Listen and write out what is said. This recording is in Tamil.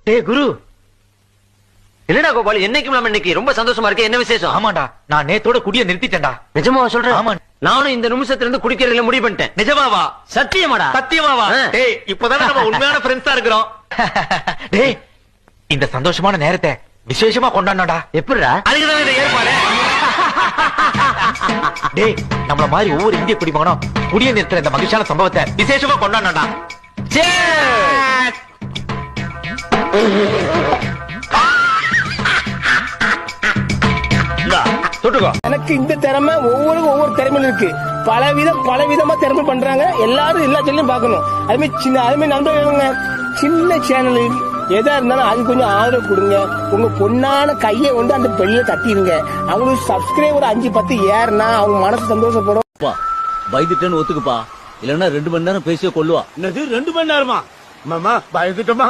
டேய் குரு, என்னடா கோபால், என்னைக்கும் நாம இன்னைக்கு ரொம்ப சந்தோஷமா இருக்கு. என்ன விசேஷம்? ஆமாண்டா, நான் நேத்தோட குடிய நிறுத்திட்டேன்டா. நிஜமாவா சொல்றேன்? ஆமா. நானும் இந்த நிமிஷத்துல இருந்து குடிக்கிறதுல முடிவு பண்ணிட்டேன். நிஜமாவா? சத்தியமாடா? சத்தியமாவா? டேய், இப்போதான் நம்ம உண்மையான ஃப்ரெண்ட்ஸா இருக்கிறோம். டேய், இந்த சந்தோஷமான நேரத்தை விசேஷமா கொண்டாடணும்டா. எப்படிடா? அதுக்குதான் இந்த ஏற்பாடு. டேய், நம்மள மாதிரி ஒவ்வொரு இந்திய குடிமகனும் குடிய நிறுத்துற இந்த மகிழ்ச்சியான சம்பவத்தை விசேஷமா கொண்டாடணும்டா. எனக்கு இந்த திறமை ஒவ்வொரு திறமையில இருக்கு. பலவிதமா திறமை பண்றாங்க. எல்லாரும் எல்லா சேனலையும் பார்க்கணும். அதுமாதிரி நண்பர்களுங்க, சின்ன சேனல் எதா இருந்தாலும் அது கொஞ்சம் ஆதரவு கொடுங்க. உங்க பொண்ணான கையை வந்து அந்த பெல்ல தட்டிடுங்க. அவங்களுக்கு சப்ஸ்கிரைபர் 5-10 ஏறுனா அவங்க மனசு சந்தோஷப்படும். பயந்துட்டேன்னு ஒத்துக்குப்பா, இல்லன்னா 2 மணி நேரம் பேசிய கொள்ளுவா. என்னது 2 மணி நேரமா? மாமா பயந்துட்டோமா?